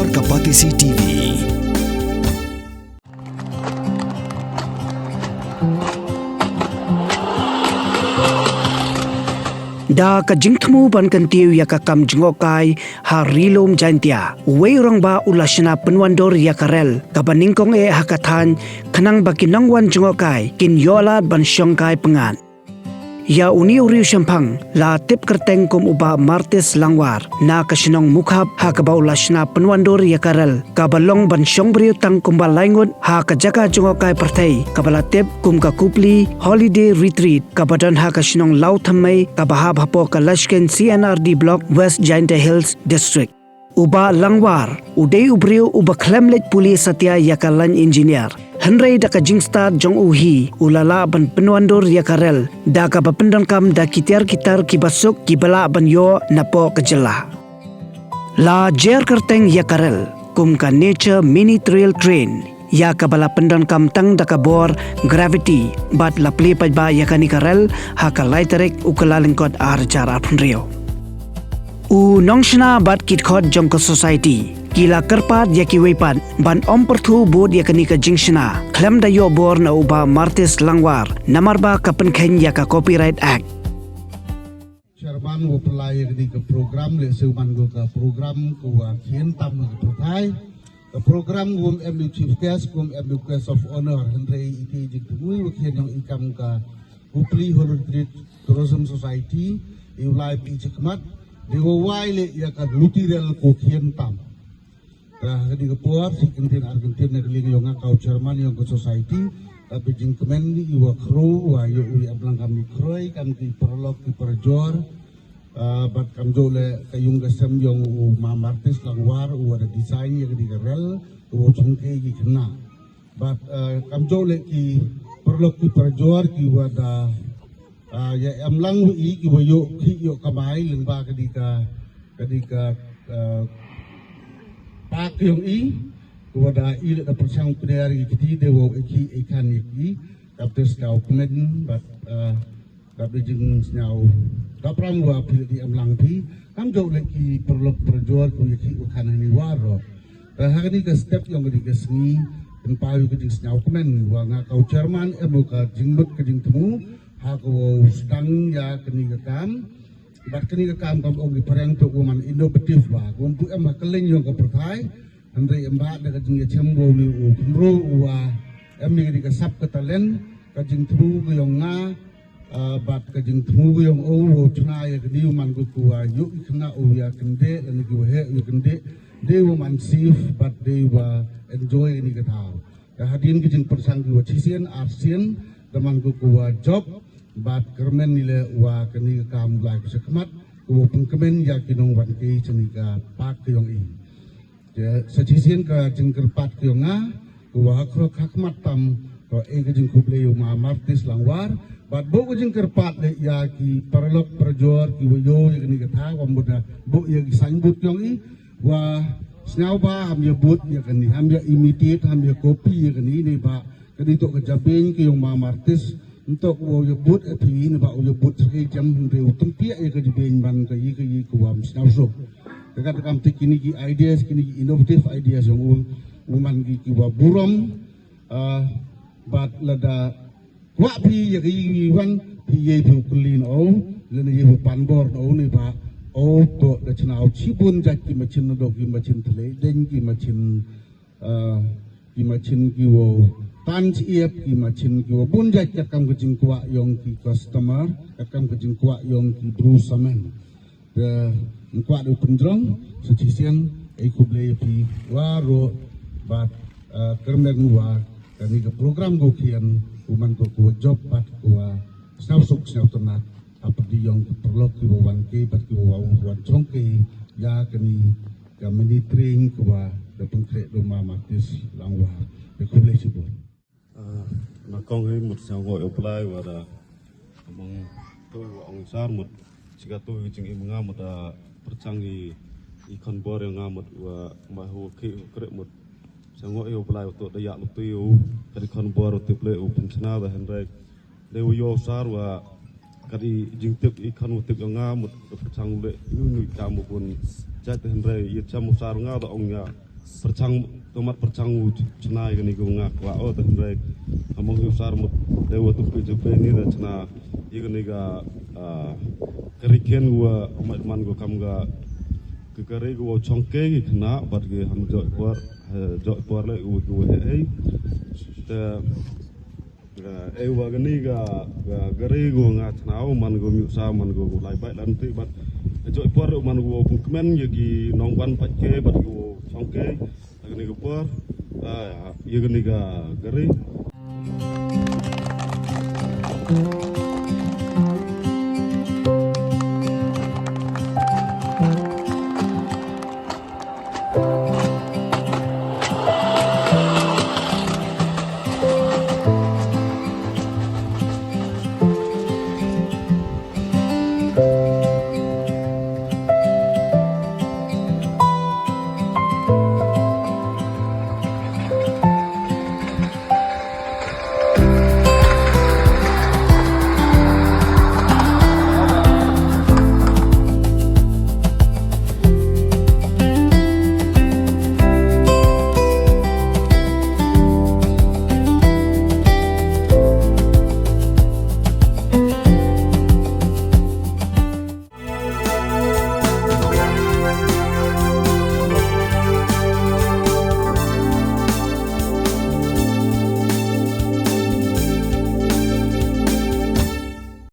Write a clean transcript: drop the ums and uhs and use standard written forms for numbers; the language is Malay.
War Kapatisi TV. Da ka jingthmu ban kan tiu ya ka kam jingokai harilom jantia wei rong ba ulashna penwandor ya karel ka baningkong e hakathan khanang bakinangwan jingokai kin yola ban syongkai pengan ya uni uriu shampang la tip kerteng kum uba martis langwar na kasinong mukhap ha ka ba ulashna penwandor ya karel ka balong ban syong briu tang kumba laingut ha ka jaka jingokai parthai ka bala tip kum ka kupli holiday retreat ka badan ha kasinong lau thamai ka bahab hapo ka lashken CNRD block West Jainta Hills district uba langwar udai ubriu uba klemlet puli satya yakalan engineer Henry da ka jingsta jong uhi ulala ban penwandor yakarel da ka bapendon kam da kitar kibasuk kibala ban yo napo kejela la jer kerteng yakarel kum ka nature mini trail train ya ka bala pendon kam tang da ka bor gravity bat la play ba yakani karel ha ka laiterek ukala lingkot ar jara phunrio u nongshna bat kitkot jongko society kila kerpat ya kiwepan ban om perthu bod ya kanika jingshna klem da yo bor na uba martis langwar namar ba kapen khen ya ka copyright act Chairman wo pelai di ke program le seuman go ke program ko wa kien tam ke protai ke program gum MU chief guest gum MU guest of honor Henry iti jik tui wo kien yang ikam ka Kupli Holiday Tourism Society iulai pi cikmat di wo wai le ya ka lutirel ko kien tam di kepuar si kentin Argentina keling yang ngakau Jerman yang ke society tapi jing kemen di iwa kru wa yo ui ablang kami kroi kan ki perlok ki perjor bat kam jole kayung gasem yang u mamartis langwar u ada desain yang di garel u chungke ki kena bat kam jole ki perlok ki perjor ki wada ya amlang ui ki wayo ki yo kamai lengba kedika Pak yung wada ilit na persang pinayari kiti dewo iki ikan iki kaptes kau kemen bat kapte jeng senyau kapram wa pil di amlang pi kam jauh lagi perlu perjuar ku iki ukan ini waro hari ke step yang ketiga sengi dan payu ke jeng senyau kemen wa ngakau Jerman buka jengbut ke jeng temu haku stang ya keni kam bat kini ke kam om di perang tu woman inovatif lah untuk emah keling yang ke pertai Henry embak dekat jeng cembo ni kumro wa emi di kesap ke talen ke jeng temu ke yang nga bat ke jeng temu ke yang o cuna ya ke di woman ku wa yuk kena o ya kende dan ke he yuk kende de woman sif bat de wa enjoy ini ke tau hadin ke jeng persang ku cisian arsian teman ku wa job bat kermen nile wa keni kam lai sekmat ku pengkemen ya kinong wan ke cenika pak yong i je sejisian ka jengker pat yong nga ku wa kro khakmat tam ro e ke jeng kuble ma martis langwar bat bo ku jengker pat le ya ki perlok perjor ki woyo ya keni kata wa muda bo ya sangbut yong i wa snau ba ham ya but ya keni ham ya imitate ham ya kopi ya keni ne ba keni to ke jabeng ki yong ma martis untuk wo but api ni ba wo but sekali jam reu tempia ya ke ben ban ke yi kuam snauso dekat kam tik ini ki ideas kini innovative ideas yang uman ki wa burom bat lada wa pi ya ki wan pi ye pu kulin o le ne ye panbor o ni ba o to da chnau chibun ja ki machin do ki machin thle den ki machin ki wo tan siap ki machin ki wabun jat kakam kejing kuak yong ki customer kakam kejing kuak yong ki brusamen de kuak do pendrong sejisian ku blay pi waro bat kermen wa kami ke program go kian kuman ko job bat kuwa snau suk snau tona apa di yong ki perlo ki wan ke bat ki wan chong ke ya kami kami train kuwa de pengkre do mamatis langwa de ku blay sibon mà con ấy một sao gọi apply và là bằng tôi và ông xã một chỉ cả tôi chính em nga một percang di con bor yang nga một và mà hồ khi kể một sao gọi apply untuk daya lúc tôi dari con bor untuk play open channel và hiện nay đều yo sar và cái jing tip ikan untuk yang nga một percang lệ như như kamu pun jatuh hiện nay ia camu sar nga da ông ya percang tomat percang cina ini gue ngak wa oh teh mereka among besar mut dewa tu PJP ini dah cina ini ga keriken gua umat man gua kam ga kekari gua congke kena bat ge ham jok kuar le gua hei te wa gani ga gari gua ngat nau man gua miusa man gua lai bai lan ti bat jok kuar man gua pungkemen yagi nongwan pat ke bat gua congke gani gua kuar ya gani ga gari